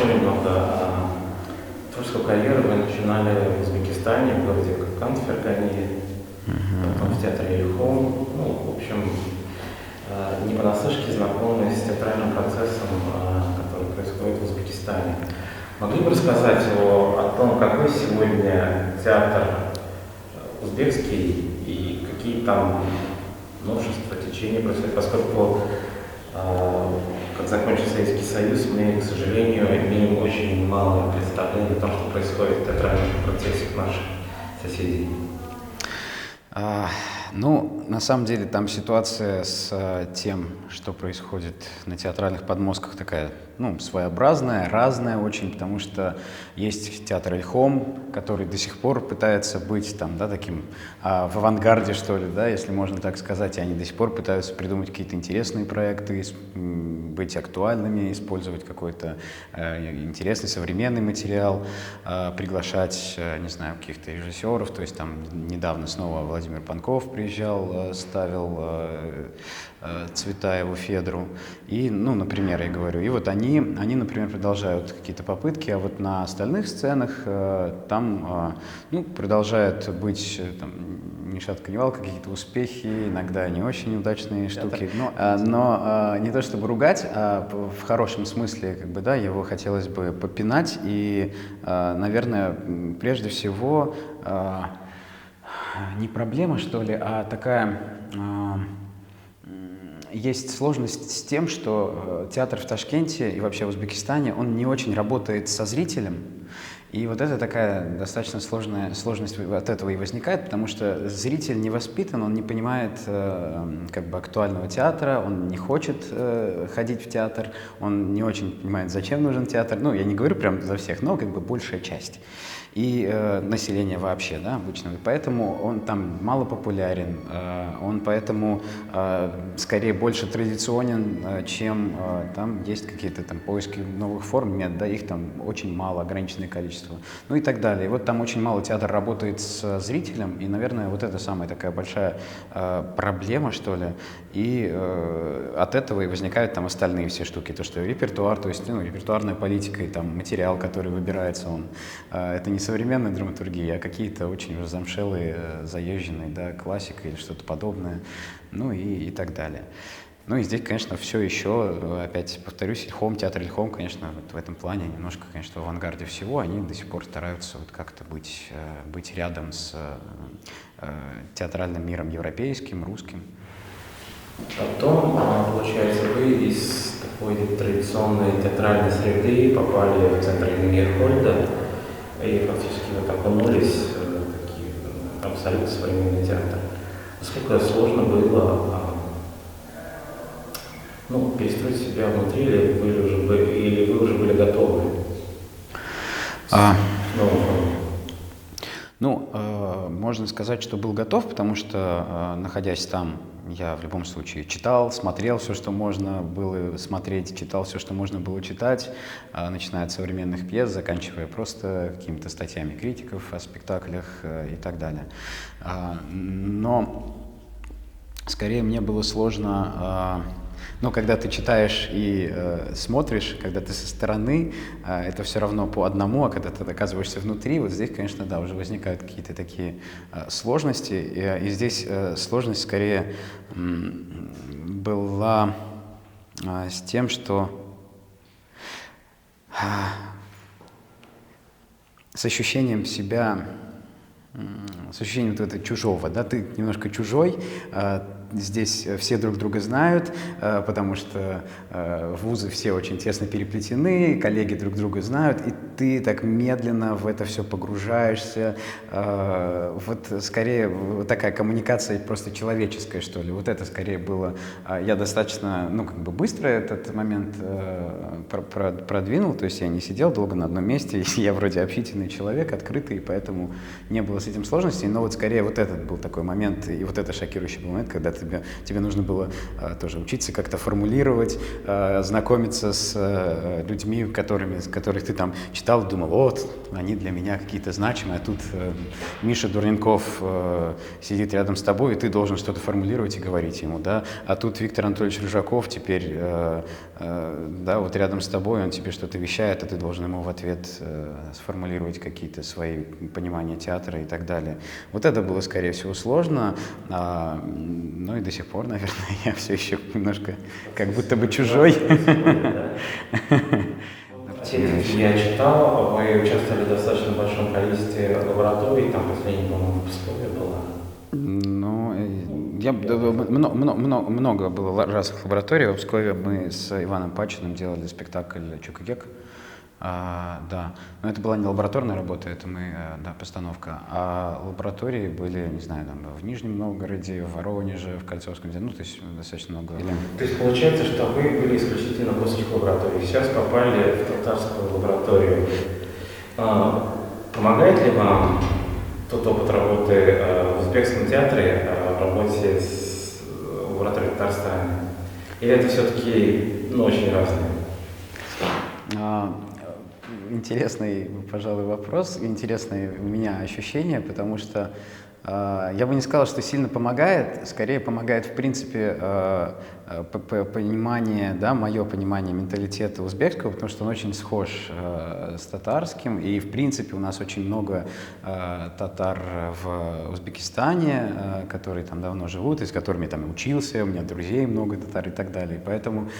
расскажи немного о творческую карьеру. Вы начинали в Узбекистане, в городе Кантфергане, потом в театре Ильхом. Ну, в общем, не понаслышке знакомы с театральным процессом, который происходит в Узбекистане. Могли бы рассказать о том, какой сегодня театр узбекский и какие там новшества, течения происходят, поскольку как закончился Советский Союз, мы, к сожалению, имеем очень малое представление о том, что происходит в театральном процессе наших соседей. Ну, на самом деле, там ситуация с тем, что происходит на театральных подмостках, такая, ну, своеобразная, разная очень, потому что есть театр Ильхом, который до сих пор пытается быть там, да, таким в авангарде, что ли, да, если можно так сказать, и они до сих пор пытаются придумать какие-то интересные проекты, быть актуальными, использовать какой-то интересный современный материал, приглашать, не знаю, каких-то режиссеров, то есть там недавно снова Владимир Панков приезжал, ставил Цветаеву Федру, и, ну, например, я говорю, и вот они, например, продолжают какие-то попытки, а вот на остальных сценах там, ну, продолжают быть там, ни шатка, ни валка, какие-то успехи, иногда не очень удачные штуки, но не то чтобы ругать, а в хорошем смысле, как бы, да, его хотелось бы попинать, и, наверное, прежде всего не проблема, что ли, а такая есть сложность с тем, что театр в Ташкенте и вообще в Узбекистане, он не очень работает со зрителем. И вот это такая достаточно сложность от этого и возникает, потому что зритель не воспитан, он не понимает как бы актуального театра, он не хочет ходить в театр, он не очень понимает, зачем нужен театр. Ну, я не говорю прям за всех, но как бы большая часть. И население вообще, да, обычного. И поэтому он там мало популярен, он поэтому скорее больше традиционен, чем там есть какие-то там поиски новых форм, нет, да, их там очень мало, ограниченное количество, ну и так далее. И вот там очень мало театр работает с зрителем, и, наверное, вот это самая такая большая проблема, что ли, и от этого и возникают там остальные все штуки, то, что репертуар, то есть, ну, репертуарная политика и там материал, который выбирается, он, это не современная драматургия, а какие-то очень уже замшелые, заезженные, да, классика или что-то подобное, ну и так далее. Ну и здесь, конечно, все еще, опять повторюсь, Ильхом, театр Ильхом, конечно, вот в этом плане немножко, конечно, в авангарде всего, они до сих пор стараются вот как-то быть рядом с театральным миром европейским, русским. Потом, получается, вы из такой традиционной театральной среды попали в центр Мейерхольда и фактически вот окунулись в такие абсолютно современный театр. Насколько сложно было перестроить себя внутри, или вы уже были готовы? Можно сказать, что был готов, потому что, находясь там, я в любом случае читал, смотрел все, что можно было смотреть, читал все, что можно было читать, начиная от современных пьес, заканчивая просто какими-то статьями критиков о спектаклях и так далее. Но скорее мне было сложно... Но когда ты читаешь и смотришь, когда ты со стороны, это все равно по одному, а когда ты оказываешься внутри, вот здесь, конечно, да, уже возникают какие-то такие сложности. И здесь сложность скорее была с тем, что с ощущением себя, с ощущением вот этого чужого, да, ты немножко чужой. Здесь все друг друга знают, потому что вузы все очень тесно переплетены, коллеги друг друга знают, и ты так медленно в это все погружаешься. Вот скорее вот такая коммуникация просто человеческая, что ли. Вот это скорее было... Я достаточно, быстро этот момент продвинул, то есть я не сидел долго на одном месте, я вроде общительный человек, открытый, поэтому не было с этим сложностей, но вот скорее вот этот был такой момент, и вот это шокирующий был момент, когда ты тебе нужно было тоже учиться как-то формулировать, знакомиться с людьми, которых ты там читал, думал, вот, они для меня какие-то значимые, а тут Миша Дурненков сидит рядом с тобой, и ты должен что-то формулировать и говорить ему, да, а тут Виктор Анатольевич Рыжаков теперь, да, вот рядом с тобой, он тебе что-то вещает, а ты должен ему в ответ сформулировать какие-то свои понимания театра и так далее. Вот это было, скорее всего, сложно, ну и до сих пор, наверное, я все еще немножко как будто бы чужой. Я читал, вы участвовали в достаточно большом количестве лабораторий, там последний, по-моему, в Пскове была. Ну, много было разных лабораторий. В Пскове мы с Иваном Пачиным делали спектакль «Чук-и-гек». Да, но это была не лабораторная работа, это да, постановка, а лаборатории были, не знаю, там, в Нижнем Новгороде, в Воронеже, в Кольцовском, ну, то есть достаточно много. То есть получается, что вы были исключительно в русских лабораториях, сейчас попали в татарскую лабораторию. Помогает ли вам тот опыт работы в узбекском театре, в работе в лаборатории Татарстана? Или это все-таки очень разное? Интересный, пожалуй, вопрос, интересное у меня ощущение, потому что я бы не сказал, что сильно помогает, скорее помогает, в принципе, понимание, да, мое понимание менталитета узбекского, потому что он очень схож с татарским, и, в принципе, у нас очень много татар в Узбекистане, которые там давно живут, и с которыми там учился, у меня друзей много татар и так далее, поэтому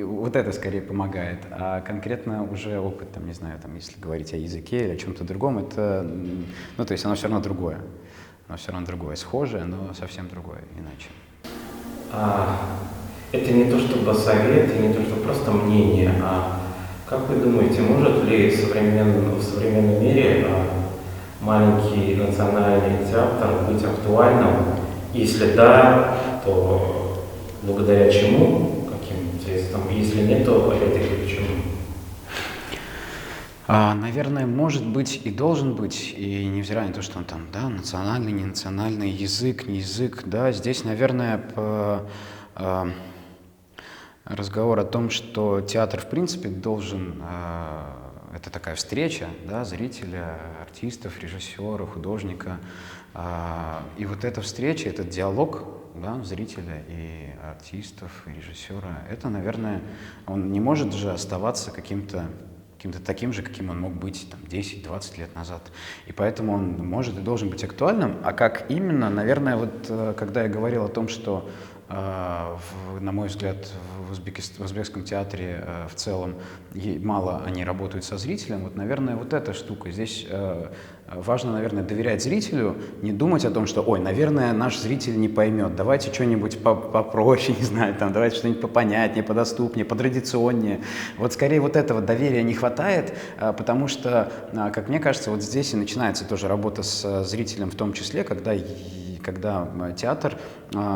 вот это скорее помогает, а конкретно уже опыт, там, не знаю, там, если говорить о языке или о чем-то другом, это, ну, то есть оно все равно другое. Но все равно другое, схожее, но совсем другое, иначе. Это не то чтобы совет, и не то чтобы просто мнение, а как вы думаете, может ли в современном мире маленький национальный театр быть актуальным? Если да, то благодаря чему, каким средствам? Если нет, то опять-таки почему? Наверное, может быть и должен быть, и невзирая на то, что он там, да, национальный, не национальный, язык, не язык, да, здесь, наверное, разговор о том, что театр, в принципе, должен, это такая встреча, да, зрителя, артистов, режиссера, художника, и вот эта встреча, этот диалог, да, зрителя и артистов, и режиссера, это, наверное, он не может же оставаться каким-то таким же, каким он мог быть там 10-20 лет назад. И поэтому он может и должен быть актуальным. А как именно, наверное, вот когда я говорил о том, что, на мой взгляд, в узбекском театре в целом мало они работают со зрителем, вот, наверное, вот эта штука. Здесь важно, наверное, доверять зрителю, не думать о том, что, ой, наверное, наш зритель не поймет, давайте что-нибудь попроще, не знаю, там, давайте что-нибудь попонятнее, подоступнее, потрадиционнее. Вот скорее вот этого доверия не хватает, потому что, как мне кажется, вот здесь и начинается тоже работа с зрителем в том числе, когда театр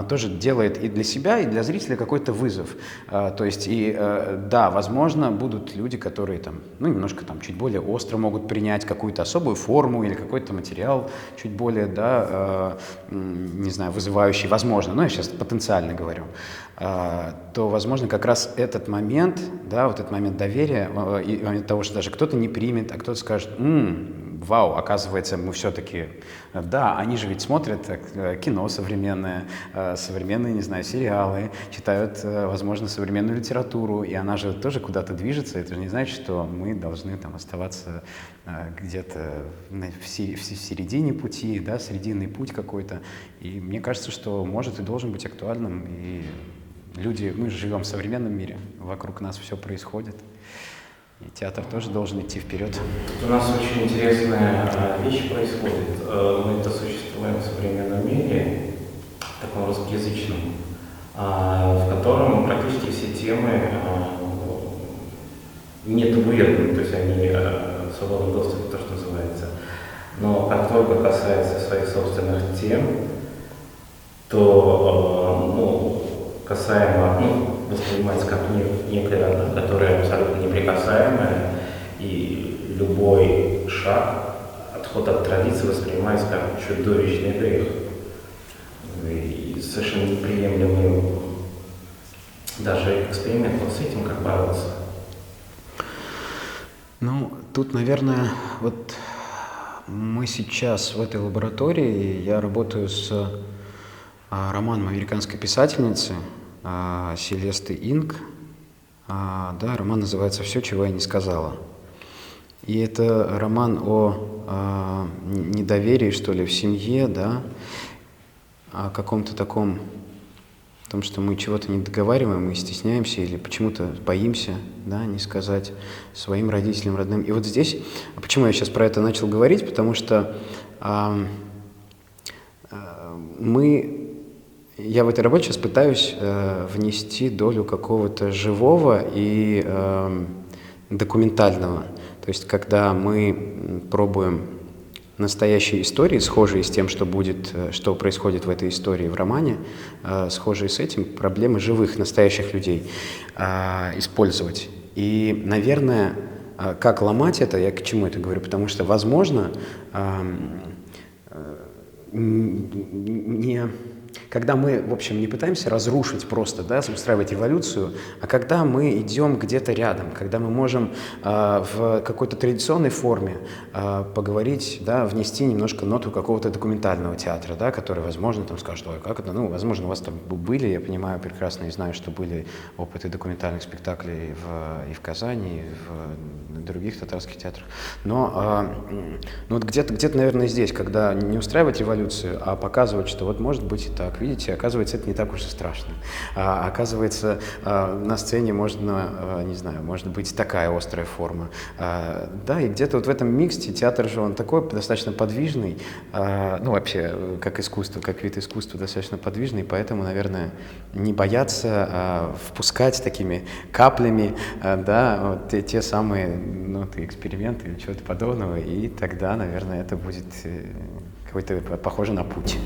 тоже делает и для себя, и для зрителя какой-то вызов. То есть, да, возможно, будут люди, которые там, ну, немножко там чуть более остро могут принять какую-то особую форму или какой-то материал чуть более, да, не знаю, вызывающий, возможно, ну, я сейчас потенциально говорю, то, возможно, как раз этот момент, да, вот этот момент доверия, и момент того, что даже кто-то не примет, а кто-то скажет, вау, оказывается, мы все-таки, да, они же ведь смотрят кино современное, современные, не знаю, сериалы, читают, возможно, современную литературу, и она же тоже куда-то движется, это же не значит, что мы должны там оставаться где-то в середине пути, да, срединный путь какой-то, и мне кажется, что может и должен быть актуальным, и люди, мы же живем в современном мире, вокруг нас все происходит. И театр тоже должен идти вперед. Тут у нас очень интересная вещь происходит. Мы это существуем в современном мире, таком русскоязычном, в котором практически все темы не табуированы, то есть они в свободном доступе, то, что называется. Но как только касается своих собственных тем, то касаемо, воспринимается как некая родина, которая абсолютно неприкасаемая, и любой шаг, отход от традиции воспринимается как чудовищный грех. И совершенно неприемлемый даже эксперимент вот с этим, как бороться. Ну, тут, наверное, вот мы сейчас в этой лаборатории, я работаю с романом американской писательницы Селесты Инг. Да, роман называется «Все, чего я не сказала». И это роман о недоверии, что ли, в семье, да, о каком-то таком, о том, что мы чего-то не договариваем, мы стесняемся или почему-то боимся, да, не сказать своим родителям, родным. И вот здесь, почему я сейчас про это начал говорить, потому что я в этой работе сейчас пытаюсь внести долю какого-то живого и документального. То есть, когда мы пробуем настоящие истории, схожие с тем, что происходит в этой истории в романе, схожие с этим, проблемы живых, настоящих людей использовать. И, наверное, как ломать это, я к чему это говорю? Потому что, возможно, когда мы, в общем, не пытаемся разрушить просто, да, устраивать эволюцию, а когда мы идем где-то рядом, когда мы можем в какой-то традиционной форме поговорить, да, внести немножко ноту какого-то документального театра, да, который, возможно, там скажет, ой, как это, ну, возможно, у вас там были, я понимаю прекрасно и знаю, что были опыты документальных спектаклей и в Казани, и в других татарских театрах, но вот где-то, наверное, здесь, когда не устраивать революцию, а показывать, что вот может быть и так. Видите, оказывается, это не так уж и страшно. Оказывается, на сцене можно, не знаю, может быть такая острая форма. Да, и где-то вот в этом миксте театр же он такой достаточно подвижный, ну вообще, как искусство, как вид искусства достаточно подвижный, поэтому, наверное, не бояться впускать такими каплями, да, вот те самые, ну, эксперименты или чего-то подобного, и тогда, наверное, это будет какой-то похоже на путь.